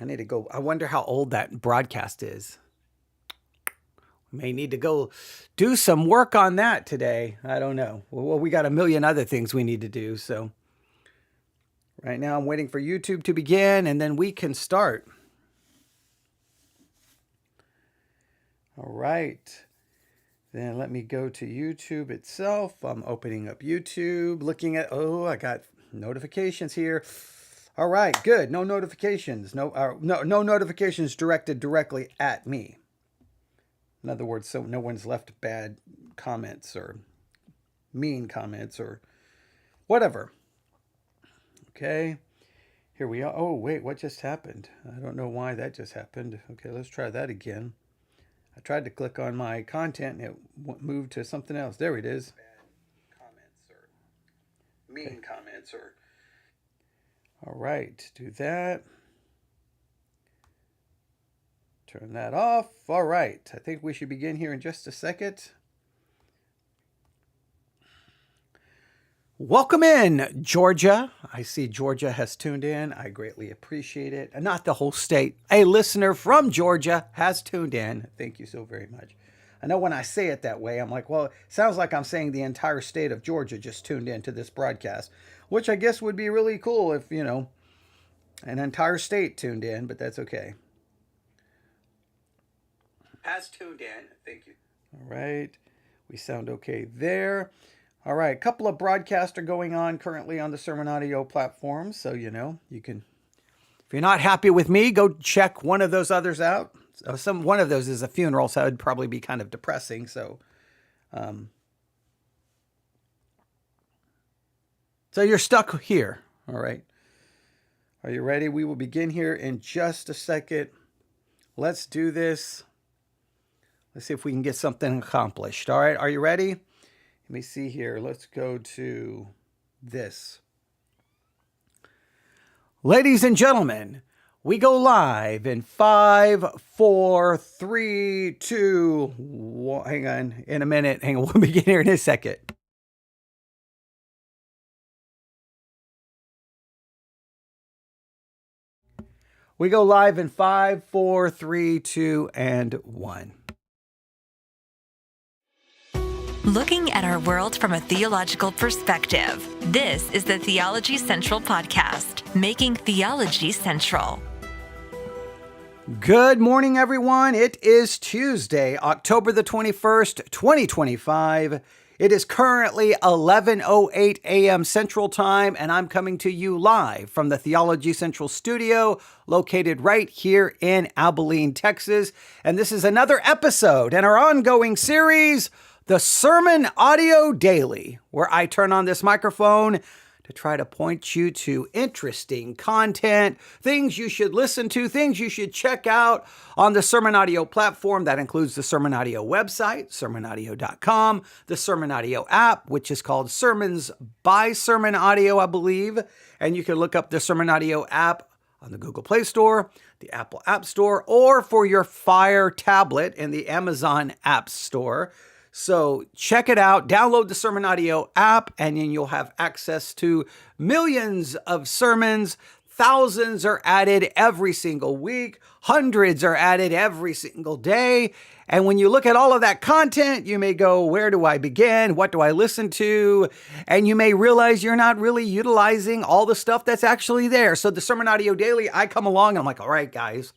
I need to go. I wonder how old that broadcast is. We may need to go do some work on that today. I don't know. Well, we got a million other things we need to do. So right now I'm waiting for YouTube to begin and then we can start. All right. Then let me go to YouTube itself. I'm opening up YouTube, looking at, I got notifications here. All right, good. No notifications. No notifications directed directly at me. In other words, so no one's left bad comments or mean comments or whatever. Okay, here we are. Oh, wait, what just happened? I don't know why that just happened. Okay, let's try that again. I tried to click on my content and it moved to something else. There it is. Bad comments or mean comments or... All right, do that. Turn that off. All right, I think we should begin here in just a second. Welcome in, Georgia. I see Georgia has tuned in. I greatly appreciate it. And not the whole state. A listener from Georgia has tuned in. Thank you so very much. I know when I say it that way, I'm like, well, it sounds like I'm saying the entire state of Georgia just tuned in to this broadcast, which I guess would be really cool if, an entire state tuned in, but that's okay. Has tuned in. Thank you. All right. We sound okay there. All right, a couple of broadcasts are going on currently on the Sermon Audio platform. So, you can, if you're not happy with me, go check one of those others out. One of those is a funeral, so it would probably be kind of depressing. So, so you're stuck here. All right. Are you ready? We will begin here in just a second. Let's do this. Let's see if we can get something accomplished. All right, are you ready? Let me see here. Let's go to this. Ladies and gentlemen, we go live in 5, 4, 3, 2, 1. Hang on. In a minute. Hang on. We'll begin here in a second. We go live in 5, 4, 3, 2, and 1. Looking at our world from a theological perspective. This is the Theology Central Podcast, making theology central. Good morning, everyone. It is Tuesday, October the 21st, 2025. It is currently 11:08 a.m. Central Time, and I'm coming to you live from the Theology Central studio, located right here in Abilene, Texas. And this is another episode in our ongoing series, the Sermon Audio Daily, where I turn on this microphone to try to point you to interesting content, things you should listen to, things you should check out on the Sermon Audio platform. That includes the Sermon Audio website, sermonaudio.com, the Sermon Audio app, which is called Sermons by Sermon Audio, I believe. And you can look up the Sermon Audio app on the Google Play Store, the Apple App Store, or for your Fire tablet in the Amazon App Store. So check it out, download the Sermon Audio app, and then you'll have access to millions of sermons. Thousands are added every single week. Hundreds are added every single day. And when you look at all of that content, you may go, where do I begin? What do I listen to? And you may realize you're not really utilizing all the stuff that's actually there. So the Sermon Audio Daily, I come along and I'm like, all right, guys.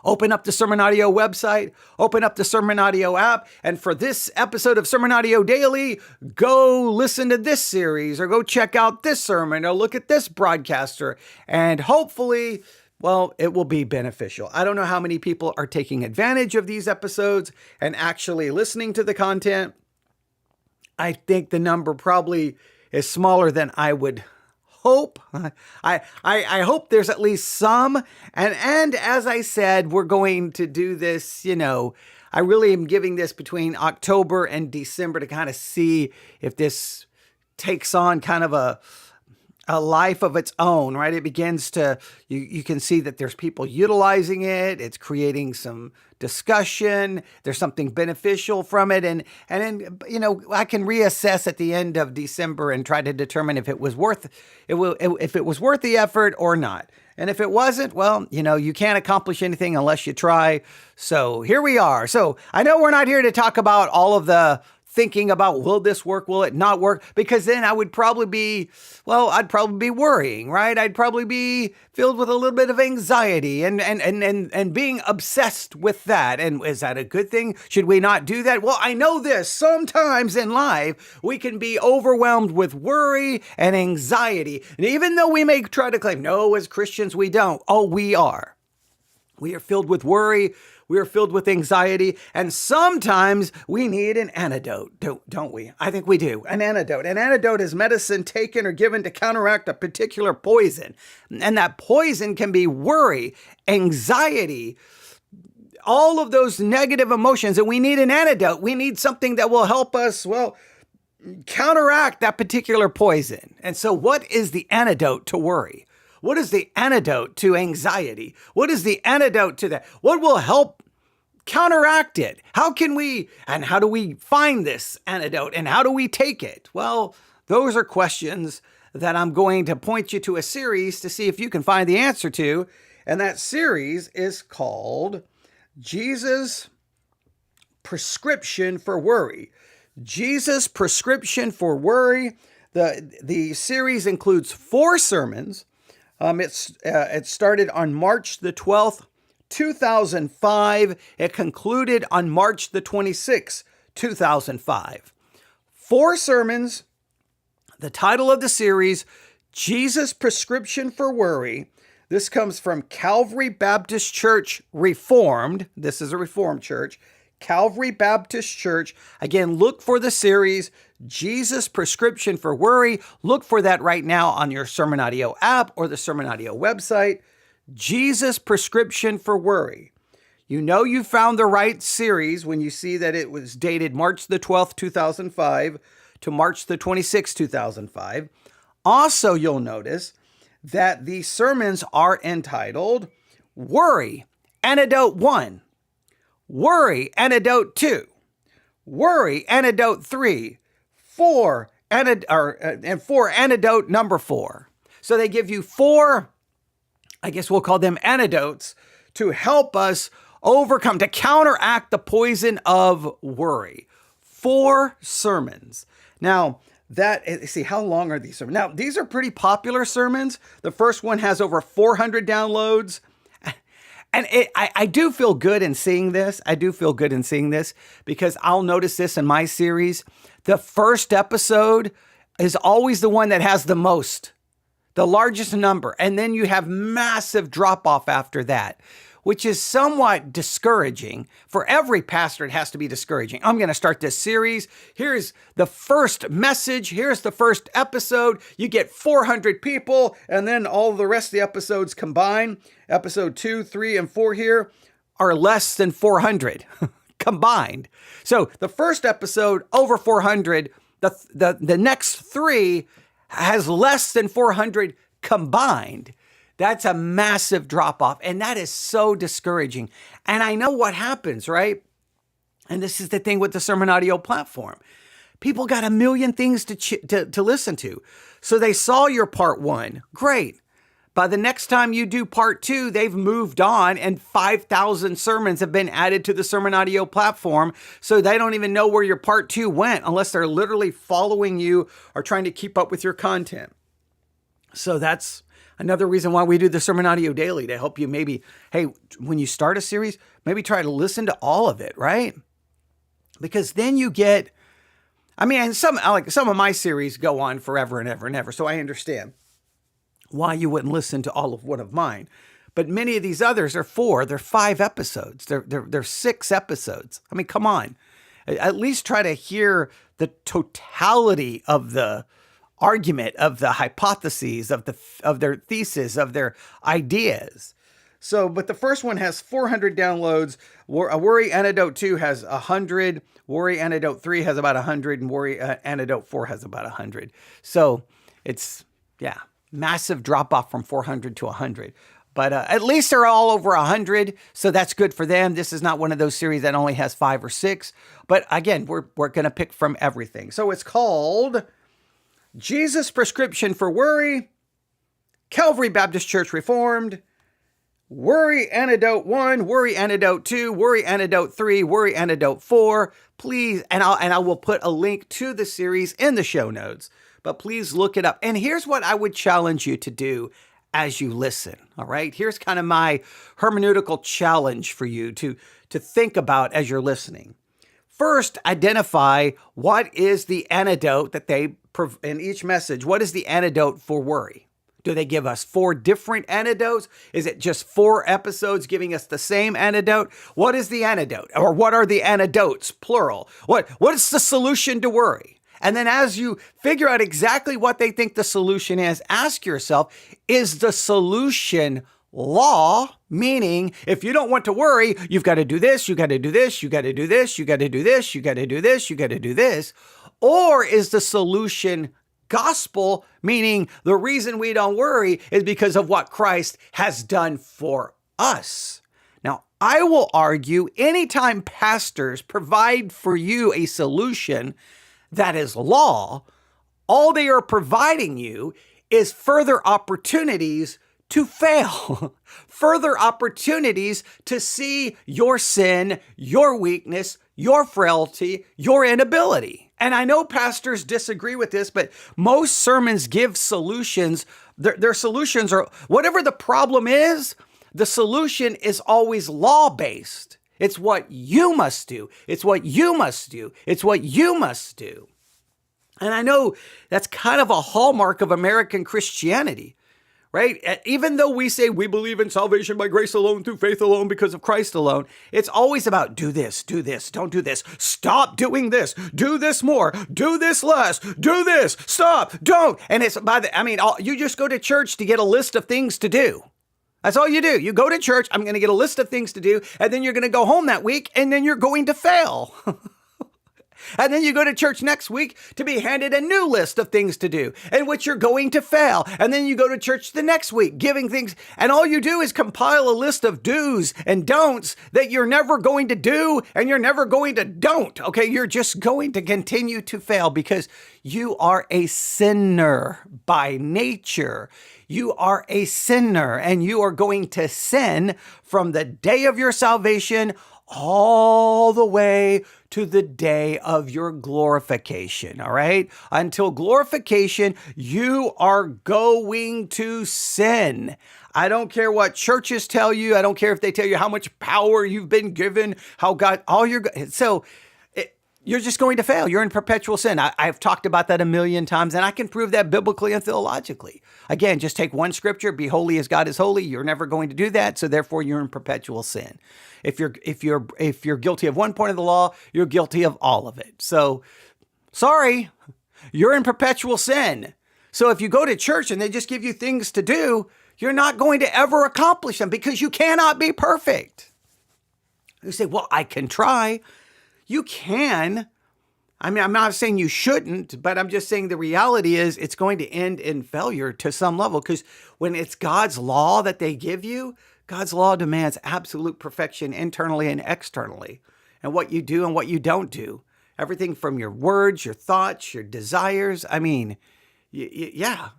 Open up the Sermon Audio website, open up the Sermon Audio app, and for this episode of Sermon Audio Daily, go listen to this series, or go check out this sermon, or look at this broadcaster, and hopefully, well, it will be beneficial. I don't know how many people are taking advantage of these episodes and actually listening to the content. I think the number probably is smaller than I would hope. I hope there's at least some. And as I said, we're going to do this, I really am giving this between October and December to kind of see if this takes on kind of a life of its own, right? It begins to, you can see that there's people utilizing it. It's creating some discussion. There's something beneficial from it. And then, I can reassess at the end of December and try to determine if it was worth the effort or not. And if it wasn't, well, you can't accomplish anything unless you try. So here we are. So I know we're not here to talk about all of the thinking about, will this work? Will it not work? Because then I would probably be, I'd probably be worrying, right? I'd probably be filled with a little bit of anxiety and being obsessed with that. And is that a good thing? Should we not do that? Well, I know this. Sometimes in life, we can be overwhelmed with worry and anxiety. And even though we may try to claim, no, as Christians, we don't. Oh, we are. We are filled with worry. We are filled with anxiety. And sometimes we need an antidote, don't we? I think we do. An antidote. An antidote is medicine taken or given to counteract a particular poison. And that poison can be worry, anxiety, all of those negative emotions. And we need an antidote. We need something that will help us, counteract that particular poison. And so what is the antidote to worry? What is the antidote to anxiety? What is the antidote to that? What will help counteract it? How do we find this antidote and how do we take it? Well, those are questions that I'm going to point you to a series to see if you can find the answer to. And that series is called Jesus' Prescription for Worry. Jesus' Prescription for Worry. The series includes 4 sermons. It started on March the 12th, 2005. It concluded on March the 26th, 2005. 4 sermons. The title of the series, Jesus' Prescription for Worry. This comes from Calvary Baptist Church Reformed. This is a Reformed church. Calvary Baptist Church. Again, look for the series, Jesus' Prescription for Worry. Look for that right now on your Sermon Audio app or the Sermon Audio website. Jesus' Prescription for Worry. You know you found the right series when you see that it was dated March the 12th, 2005 to March the 26th, 2005. Also, you'll notice that the sermons are entitled Worry, Antidote 1, Worry, Antidote 2, Worry, Antidote 3, 4, and 4, Antidote number 4. So they give you 4, I guess we'll call them antidotes, to help us overcome, to counteract the poison of worry. 4 sermons. Now, see, how long are these sermons? Now, these are pretty popular sermons. The first one has over 400 downloads. And I do feel good in seeing this. I do feel good in seeing this because I'll notice this in my series. The first episode is always the one that has the most, the largest number. And then you have massive drop off after that, which is somewhat discouraging. For every pastor, it has to be discouraging. I'm going to start this series. Here's the first message. Here's the first episode. You get 400 people, and then all the rest of the episodes combined. Episode 2, 3, and 4 here are less than 400 combined. So the first episode, over 400. The next 3 has less than 400 combined. That's a massive drop off. And that is so discouraging. And I know what happens, right? And this is the thing with the Sermon Audio platform. People got a million things to listen to. So they saw your part 1. Great. By the next time you do part 2, they've moved on and 5,000 sermons have been added to the Sermon Audio platform. So they don't even know where your part 2 went unless they're literally following you or trying to keep up with your content. So that's another reason why we do the Sermon Audio Daily, to help you maybe, hey, when you start a series, maybe try to listen to all of it, right? Because then you get, some of my series go on forever and ever and ever. So I understand why you wouldn't listen to all of one of mine. But many of these others are 4, they're 5 episodes. They're 6 episodes. I mean, come on. At least try to hear the totality of the argument, of the hypotheses, of their thesis, of their ideas. So, but the first one has 400 downloads. Worry Antidote 2 has 100. Worry Antidote 3 has about 100. And Worry Antidote 4 has about 100. So it's, massive drop off from 400 to 100. But at least they're all over 100. So that's good for them. This is not one of those series that only has 5 or 6. But again, we're going to pick from everything. So it's called Jesus' Prescription for Worry, Calvary Baptist Church Reformed, Worry Antidote 1, Worry Antidote 2, Worry Antidote 3, Worry Antidote 4. Please, and I will put a link to the series in the show notes, but please look it up. And here's what I would challenge you to do as you listen, all right? Here's kind of my hermeneutical challenge for you to think about as you're listening. First, identify what is the antidote that they, in each message, what is the antidote for worry? Do they give us 4 different antidotes? Is it just 4 episodes giving us the same antidote? What is the antidote? Or what are the antidotes, plural? What is the solution to worry? And then as you figure out exactly what they think the solution is, ask yourself, is the solution law? Meaning, if you don't want to worry, you've got to do this, you got to do this, you got to do this, you got to do this, you got to do this, you got to do this. Or is the solution gospel, meaning the reason we don't worry is because of what Christ has done for us? Now, I will argue anytime pastors provide for you a solution that is law, all they are providing you is further opportunities to fail, further opportunities to see your sin, your weakness, your frailty, your inability. And I know pastors disagree with this, but most sermons give solutions. Their solutions are, whatever the problem is, the solution is always law-based. It's what you must do. It's what you must do. It's what you must do. And I know that's kind of a hallmark of American Christianity, right? Even though we say we believe in salvation by grace alone, through faith alone, because of Christ alone, it's always about do this, don't do this, stop doing this, do this more, do this less, do this, stop, don't. And it's you just go to church to get a list of things to do. That's all you do. You go to church, I'm going to get a list of things to do, and then you're going to go home that week, and then you're going to fail. And then you go to church next week to be handed a new list of things to do, in which you're going to fail. And then you go to church the next week giving things, and all you do is compile a list of do's and don'ts that you're never going to do and you're never going to don't. Okay, you're just going to continue to fail because you are a sinner by nature. You are a sinner, and you are going to sin from the day of your salvation all the way to the day of your glorification, all right? Until glorification, you are going to sin. I don't care what churches tell you. I don't care if they tell you how much power you've been given, how God, you're just going to fail. You're in perpetual sin. I've talked about that a million times, and I can prove that biblically and theologically. Again, just take one scripture, be holy as God is holy. You're never going to do that, so therefore you're in perpetual sin. If you're guilty of one point of the law, you're guilty of all of it. So, sorry, you're in perpetual sin. So if you go to church and they just give you things to do, you're not going to ever accomplish them because you cannot be perfect. You say, well, I can try. You can. I mean, I'm not saying you shouldn't, but I'm just saying the reality is it's going to end in failure to some level, because when it's God's law that they give you, God's law demands absolute perfection internally and externally. And what you do and what you don't do, everything from your words, your thoughts, your desires. I mean, yeah.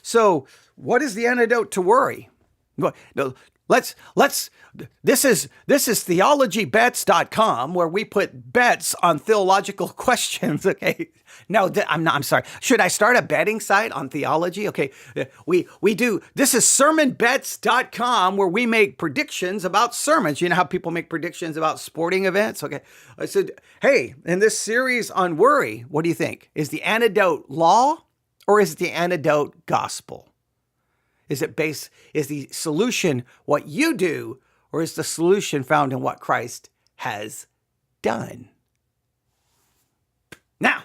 So what is the antidote to worry? This is theologybets.com, where we put bets on theological questions. Okay. No, I'm sorry. Should I start a betting site on theology? Okay. We do. This is sermonbets.com, where we make predictions about sermons. You know how people make predictions about sporting events? Okay. I said, hey, in this series on worry, what do you think? Is the antidote law, or is the antidote gospel? Is the solution what you do, or is the solution found in what Christ has done? Now,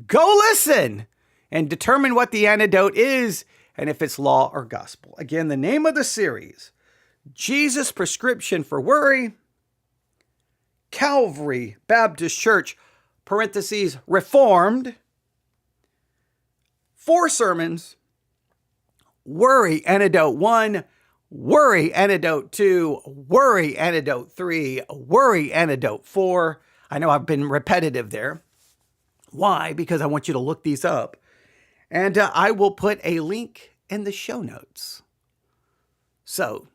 go listen and determine what the antidote is and if it's law or gospel. Again, the name of the series, Jesus' Prescription for Worry, Calvary Baptist Church, parentheses, Reformed, 4 sermons. Worry Antidote 1, Worry Antidote 2, Worry Antidote 3, Worry Antidote 4. I know I've been repetitive there. Why? Because I want you to look these up. And I will put a link in the show notes. So,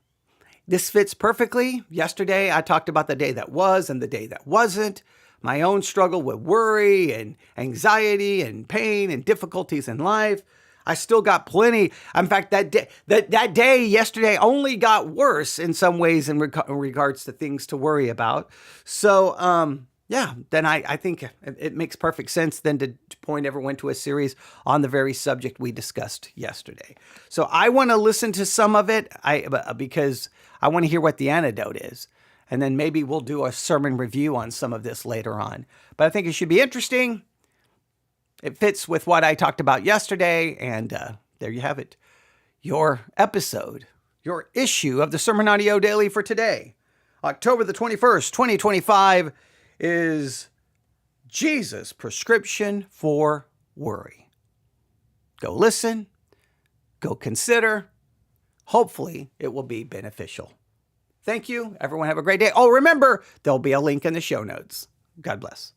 this fits perfectly. Yesterday, I talked about the day that was and the day that wasn't, my own struggle with worry and anxiety and pain and difficulties in life. I still got plenty. In fact, that day yesterday only got worse in some ways in regards to things to worry about. So, then I think it makes perfect sense then to point everyone to a series on the very subject we discussed yesterday. So I want to listen to some of it because I want to hear what the antidote is. And then maybe we'll do a sermon review on some of this later on. But I think it should be interesting. It fits with what I talked about yesterday. And there you have it. Your episode, your issue of the Sermon Audio Daily for today, October the 21st, 2025, is Jesus' prescription for worry. Go listen, go consider. Hopefully it will be beneficial. Thank you. Everyone have a great day. Oh, remember, there'll be a link in the show notes. God bless.